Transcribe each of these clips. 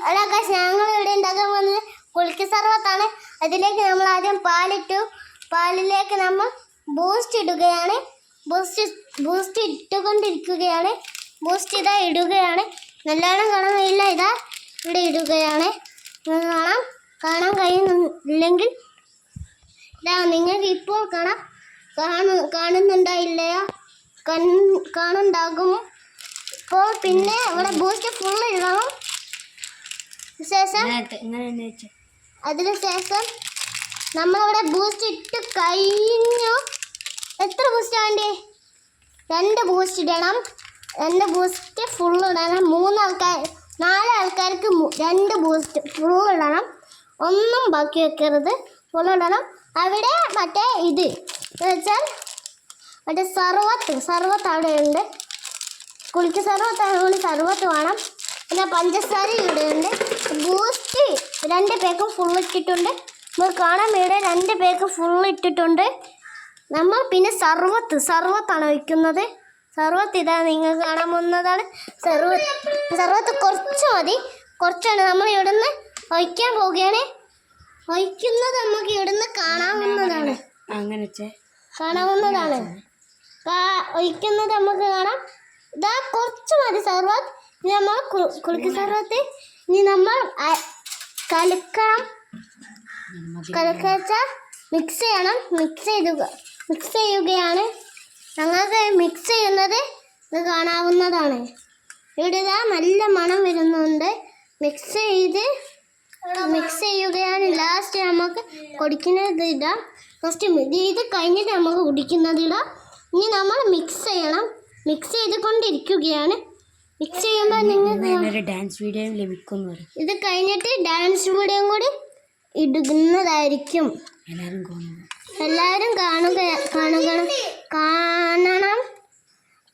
അല്ല ഗൈസ്, ഞങ്ങൾ ഇവിടെ ഉണ്ടാക്കാൻ പോകുന്നത് കുലുക്കി സർവത്താണ്. അതിലേക്ക് നമ്മൾ ആദ്യം പാലിട്ടു. പാലിലേക്ക് നമ്മൾ ബൂസ്റ്റ് ഇടുകയാണ്. ബൂസ്റ്റ് ഇട്ടുകൊണ്ടിരിക്കുകയാണ്. ബൂസ്റ്റ് ഇതാ ഇടുകയാണ്. നല്ലോണം കാണുന്നില്ല, ഇതാ ഇവിടെ ഇടുകയാണ്. കാണാൻ കഴിയുന്നില്ലെങ്കിൽ ഇതാ നിങ്ങൾക്ക് ഇപ്പോൾ കാണുന്നുണ്ടായില്ലയോ? കാണുണ്ടാകും. ഇപ്പോൾ പിന്നെ ഇവിടെ ബൂസ്റ്റ് ഫുള്ള് ഇടണം. അതിനുശേഷം നമ്മളിവിടെ ബൂസ്റ്റ് ഇട്ട് കഴിഞ്ഞു. എത്ര ബൂസ്റ്റ് വേണ്ടേ? 2 ബൂസ്റ്റ് ഇടണം. 2 ബൂസ്റ്റ് ഫുള്ള് ഇടണം. 4 ആൾക്കാർക്ക് 2 ബൂസ്റ്റ് ഫുള്ള് ഇടണം. ഒന്നും ബാക്കി വെക്കരുത്, ഫുള്ള് ഇടണം. അവിടെ മറ്റേ ഇത് വെച്ചാൽ മറ്റേ സർവത്ത് അവിടെ ഉണ്ട്. കുളിക്ക് സർവത്തായതുകൊണ്ട് സർവത്ത് വേണം. പിന്നെ പഞ്ചസാര ഇവിടെയുണ്ട്. ബൂസ്റ്റ് 2 പേക്കും ഫുള്ള് ഇട്ടിട്ടുണ്ട്. നമ്മൾ കാണാൻ ഇവിടെ 2 പേക്ക് ഫുള്ള് ഇട്ടിട്ടുണ്ട്. നമ്മൾ പിന്നെ സർവത്താണ് വയ്ക്കുന്നത്. സർവത്ത് ഇതാ നിങ്ങൾ കാണാൻ പോകുന്നതാണ്. സർവത്ത് കുറച്ച് മതി, കുറച്ചാണ്. നമ്മൾ ഇവിടുന്ന് ഒഴിക്കാൻ പോവുകയാണ്. ഒഴിക്കുന്നത് നമുക്ക് ഇവിടുന്ന് കാണാവുന്നതാണ്. ഒഴിക്കുന്നത് നമുക്ക് കാണാം. ഇതാ കുറച്ച് മതി സർവത്ത്. ഇനി നമ്മൾ കുലുക്കി സർവത്ത് ഇനി നമ്മൾ കലക്കണം. മിക്സ് ചെയ്യണം. മിക്സ് ചെയ്യുകയാണ്. ഞങ്ങൾക്ക് മിക്സ് ചെയ്യുന്നത് ഇത് കാണാവുന്നതാണ്. ഇവിടെ ഇതാ നല്ല മണം വരുന്നുണ്ട്. മിക്സ് ചെയ്യുകയാണ്. ലാസ്റ്റ് നമുക്ക് കുടിക്കുന്നത് ഇടാം. ഫസ്റ്റ് ഇത് കഴിഞ്ഞിട്ട് നമുക്ക് കുടിക്കുന്നത് ഇടാം. ഇനി നമ്മൾ മിക്സ് ചെയ്യണം. മിക്സ് ചെയ്തുകൊണ്ടിരിക്കുകയാണ്. മിക്സ് ചെയ്യുമ്പോൾ നിങ്ങൾക്ക് ഡാൻസ് വീഡിയോ ലഭിക്കുന്നു. ഇത് കഴിഞ്ഞിട്ട് ഡാൻസ് വീഡിയോ കൂടി ഇടുന്നതായിരിക്കും. എല്ലാവരും കാണണം.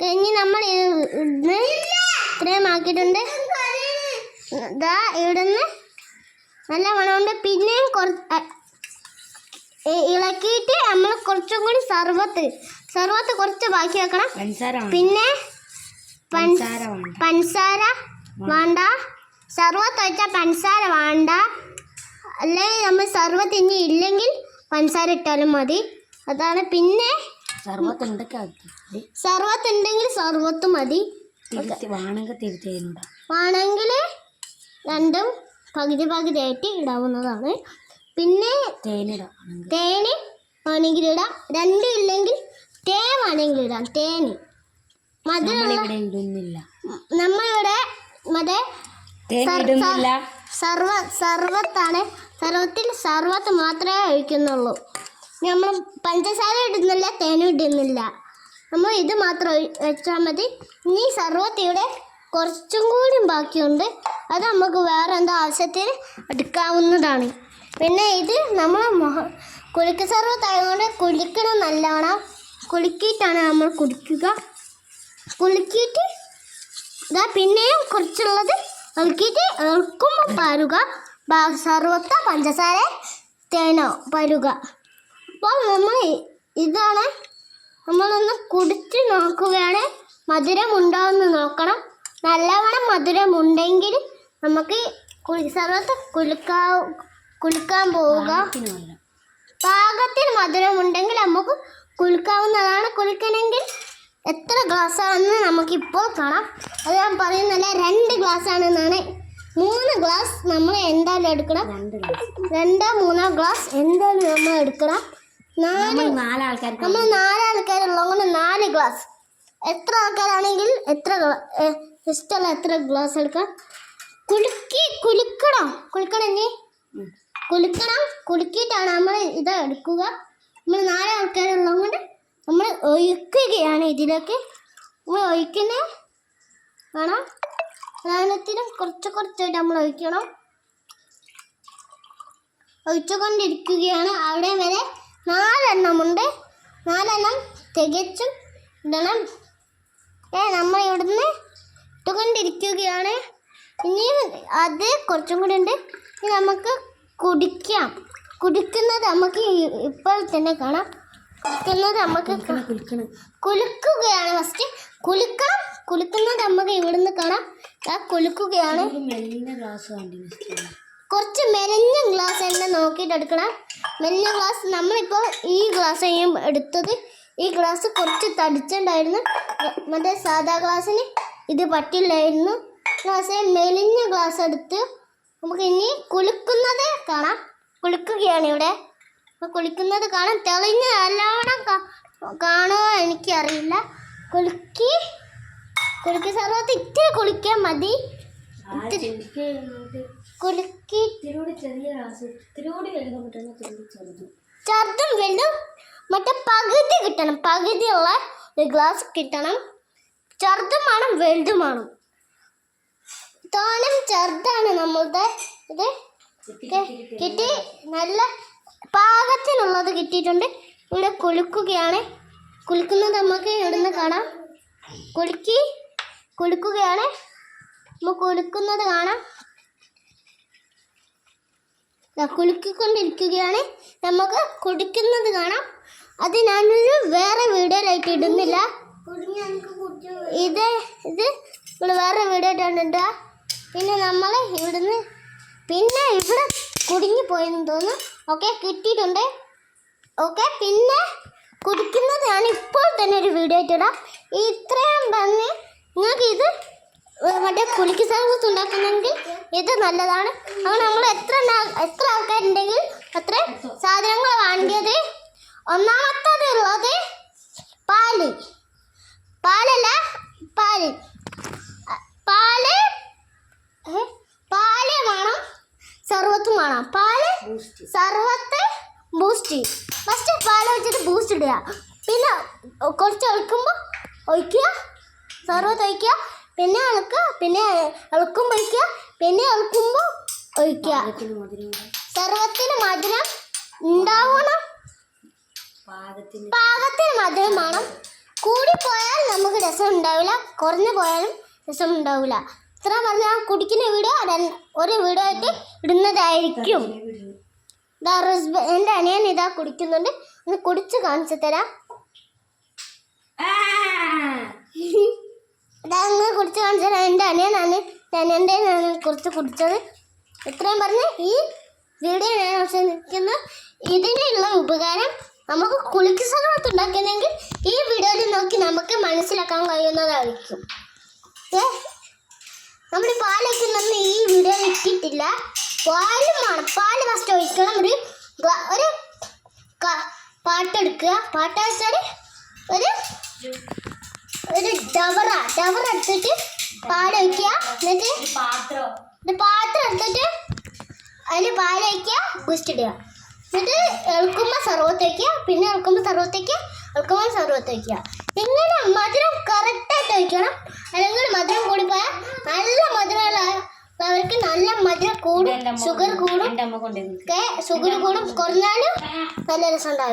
കഴിഞ്ഞ് നമ്മൾ ഇത്രയും ആക്കിയിട്ടുണ്ട്. ഇതാ ഇവിടുന്ന് നല്ല മണമുണ്ട്. പിന്നെയും ഇളക്കിയിട്ട് നമ്മൾ കുറച്ചും കൂടി സർവത്ത് കുറച്ച് ബാക്കി വെക്കണം. പിന്നെ പഞ്ചസാര വേണ്ട. സർവത്ത് വെച്ചാൽ പഞ്ചസാര വേണ്ട. അല്ലെങ്കിൽ നമ്മൾ സർവത്ത് ഇനി ഇല്ലെങ്കിൽ പഞ്ചസാര ഇട്ടാലും മതി. അതാണ്. പിന്നെ സർവത്ത് ഉണ്ടെങ്കിൽ സർവത്ത് മതി. വേണമെങ്കിൽ 2 പകുതിയായിട്ട് ഇടാവുന്നതാണ്. പിന്നെ തേന് വേണമെങ്കിൽ ഇടാം. 2 ഇല്ലെങ്കിൽ തേൻ വേണമെങ്കിൽ ഇടാം. തേന് നമ്മളിവിടെ മറ്റേ സർവത്താണ്. സർവത്ത് മാത്രമേ ഒഴിക്കുന്നുള്ളൂ. നമ്മൾ പഞ്ചസാര ഇടുന്നില്ല, തേനും ഇടുന്നില്ല. നമ്മൾ ഇത് മാത്രം വെച്ചാൽ മതി. ഇനി സർവത്ത് ഇവിടെ കുറച്ചും കൂടി ബാക്കിയുണ്ട്. അത് നമുക്ക് വേറെ എന്തോ ആവശ്യത്തിന് എടുക്കാവുന്നതാണ്. പിന്നെ ഇത് നമ്മൾ കുലുക്ക് സർവത്തായതുകൊണ്ട് കുലുക്കണം നല്ലവണ്ണം. കുലുക്കിയിട്ടാണ് നമ്മൾ കുടിക്കുക. കുലുക്കിയിട്ട് ഇതാ പിന്നെയും കുറച്ചുള്ളത് ഇളക്കിയിട്ട് ഇളക്കുമ്പോൾ പരുക. സർവത്ത പഞ്ചസാര തേനോ പരുക. അപ്പോൾ ഇതാണ് നമ്മളൊന്ന് കുടിച്ച് നോക്കുകയാണ്. മധുരമുണ്ടോയെന്ന് നോക്കണം. നല്ലവണ്ണം മധുരമുണ്ടെങ്കിൽ നമുക്ക് സർവത്ത് കുലുക്കാൻ പോവുക. പാകത്തിന് മധുരമുണ്ടെങ്കിൽ നമുക്ക് കുലുക്കാവുന്നതാണ്. കുലുക്കണമെങ്കിൽ എത്ര ഗ്ലാസ്സാണെന്ന് നമുക്കിപ്പോൾ കാണാം. അത് ഞാൻ പറയുന്നില്ല, 2 ഗ്ലാസ് ആണെന്നാണ്. 3 ഗ്ലാസ് നമ്മൾ എന്തായാലും എടുക്കണം. 2-3 ഗ്ലാസ് എന്തായാലും നമ്മൾ എടുക്കണം. 4 ആൾക്കാരുള്ളതുകൊണ്ട് 4 ഗ്ലാസ്. എത്ര ആൾക്കാരാണെങ്കിൽ ഇഷ്ടമുള്ള എത്ര ഗ്ലാസ് എടുക്കാം. കുലുക്കിയിട്ടാണ് നമ്മൾ ഇത് എടുക്കുക. നമ്മൾ 4 ആൾക്കാരുള്ളതുകൊണ്ട് നമ്മൾ ഒഴിക്കുകയാണ്. ഇതിലേക്ക് നമ്മൾ ഒഴിക്കുന്നത് വേണം. സാധനത്തിനും കുറച്ചായിട്ട് നമ്മൾ ഒഴിക്കണം. ഒഴിച്ചുകൊണ്ടിരിക്കുകയാണ്. അവിടെ വരെ 4 എണ്ണമുണ്ട്. 4 എണ്ണം തികച്ചും ഇടണം. നമ്മൾ ഇവിടുന്ന് ഇട്ടുകൊണ്ടിരിക്കുകയാണ്. ഇനി അത് കുറച്ചും കൂടി ഉണ്ട്. ഇനി നമുക്ക് കുടിക്കുന്നത് നമുക്ക് ഇപ്പോൾ തന്നെ കാണാം. കുലുക്കുന്നത് നമുക്ക് കുലുക്കുകയാണ്. ഫസ്റ്റ് കുലുക്കണം, കുലുക്കുന്നത് നമുക്ക് ഇവിടുന്ന് കാണാം. കുലുക്കുകയാണ്. കുറച്ച് മെലിഞ്ഞ ഗ്ലാസ് തന്നെ നോക്കിയിട്ട് എടുക്കണം. മെലിഞ്ഞ ഗ്ലാസ് നമ്മളിപ്പോൾ ഈ ഗ്ലാസ് എടുത്തത്. ഈ ഗ്ലാസ് കുറച്ച് തടിച്ചുണ്ടായിരുന്നു. മറ്റേ സാധാ ഗ്ലാസ്സിന് ഇത് പറ്റില്ലായിരുന്നു. ഗ്ലാസ് മെലിഞ്ഞ ഗ്ലാസ് എടുത്ത് നമുക്ക് ഇനി കുലുക്കുന്നത് കാണാം. കുലുക്കുകയാണ് ഇവിടെ. കുളിക്കുന്നത് കാണാൻ തെളിഞ്ഞ് നല്ലവണ്ണം കാണുമോ എനിക്കറിയില്ല. കുലുക്കി സർവത്ത് ഇത്തിരി കുളിക്കാൻ മതി. കുലുക്കി ചെറുതും വലുതും മറ്റേ പകുതി കിട്ടണം. പകുതിയുള്ള ഒരു ഗ്ലാസ് കിട്ടണം. ചെറുതും വേണം വലുതും വേണം. തോനും ചെറുതാണ് നമ്മളുടെ ഇത് കിട്ടി. നല്ല പാകത്തിനുള്ളത് കിട്ടിയിട്ടുണ്ട്. ഇവിടെ കുലുക്കുകയാണ്. കുലുക്കുന്നത് നമുക്ക് ഇവിടുന്ന് കാണാം. കുലുക്കുകയാണ്. നമുക്ക് കുലുക്കുന്നത് കാണാം. കുലുക്കിക്കൊണ്ടിരിക്കുകയാണ്. നമുക്ക് കുടിക്കുന്നത് കാണാം. അത് ഞാനൊരു വേറെ വീഡിയോയിലായിട്ട് ഇടുന്നില്ല. ഇത് ഇവിടെ വേറെ വീഡിയോ ഇട്ടിട്ടുണ്ട്. പിന്നെ നമ്മൾ ഇവിടുന്ന് പിന്നെ ഇവിടെ കുടുങ്ങിപ്പോയെന്ന് തോന്നുന്നു. ഓക്കെ, കിട്ടിയിട്ടുണ്ട്. ഓക്കെ, പിന്നെ കുടിക്കുന്നത് ഞാൻ ഇപ്പോൾ തന്നെ ഒരു വീഡിയോ ഇട്ടിടാം. ഇത്രയും പറഞ്ഞ് നിങ്ങൾക്ക് ഇത് മറ്റേ കുലുക്കി സർവീസ് ഉണ്ടാക്കുന്നെങ്കിൽ ഇത് നല്ലതാണ്. അപ്പോൾ നമ്മൾ എത്ര ആൾക്കാരുണ്ടെങ്കിൽ അത്ര സാധനങ്ങൾ വേണ്ടിയത്. ഒന്നാമത്തതുള്ളത് പാല് വേണം. സർവത്തും വേണം. സർവത്ത് ബൂസ്റ്റ്. ഫസ്റ്റ് പാല് വെച്ചിട്ട് ബൂസ്റ്റ് ഇടുക. പിന്നെ കുറച്ച് ഇളക്കുമ്പോൾ ഒഴിക്കുക. സർവത്ത് ഒഴിക്കുക. പിന്നെ ഇളക്കുക. പിന്നെ ഇളക്കുമ്പോൾ ഒഴിക്കുക. പിന്നെ ഇളക്കുമ്പോൾ ഒഴിക്കുക. സർവത്തിന് മധുരം ഉണ്ടാവണം. പാകത്തിന് മധുരം വേണം. കൂടിപ്പോയാൽ നമുക്ക് രസം ഉണ്ടാവില്ല. കുറഞ്ഞു പോയാലും രസം ഉണ്ടാവില്ല. ഇത്ര പറഞ്ഞാൽ കുടിക്കുന്ന വീഡിയോ ഒരു വീഡിയോ ആയിട്ട് ഇടുന്നതായിരിക്കും. എൻ്റെ അനിയൻ ഇതാ കുടിക്കുന്നുണ്ട്. ഒന്ന് കുടിച്ച് കാണിച്ചു തരാം. ഇതങ്ങ് കുടിച്ച് കാണിച്ചു തരാം. എൻ്റെ അനിയനാണ്. അനിയൻ്റെ ഞാൻ കുറച്ച് കുടിച്ചത്. ഇത്രയും പറഞ്ഞ് ഈ വീഡിയോ ഞാൻ അവസാനിക്കുന്നു. ഇതിനുള്ള ഉപകാരം നമുക്ക് കുലുക്കി സർവത്ത് ഉണ്ടാക്കുന്നെങ്കിൽ ഈ വീഡിയോയിൽ നോക്കി നമുക്ക് മനസ്സിലാക്കാൻ കഴിയുന്നതായിരിക്കും. നമ്മൾ പാലൊക്കെ നമ്മൾ ഈ വീഡിയോ ഇട്ടിട്ടില്ല. പാലും വേണം. പാല് ഫസ്റ്റ് ഒഴിക്കണം. ഒരു പാട്ടെടുക്കുക. പാട്ട് വെച്ചാൽ ഒരു ഡവറ എടുത്തിട്ട് പാലൊഴിക്കുക. എന്നിട്ട് പാത്രം എടുത്തിട്ട് അതിൽ പാലൊഴിക്കുക. ബൂസ്റ്റ് ഇടുക. എന്നിട്ട് ഇളക്കുമ്പോൾ സർവത്ത് വയ്ക്കുക. പിന്നെ ഇളക്കുമ്പോൾ സർവത്ത് വയ്ക്കുക. ഇളക്കുമ്പോൾ സർവത്ത് വയ്ക്കുക. ഇങ്ങനെ മധുരം കറക്റ്റായിട്ട് വയ്ക്കണം. അല്ലെങ്കിൽ മധുരം കൂടിപ്പോയാൽ നല്ല മധുരമുള്ളവർക്ക് നല്ല മധുരം കൂടും. ഷുഗർ കൂടും. കുറഞ്ഞാലും നല്ല രസം ഉണ്ടാവും.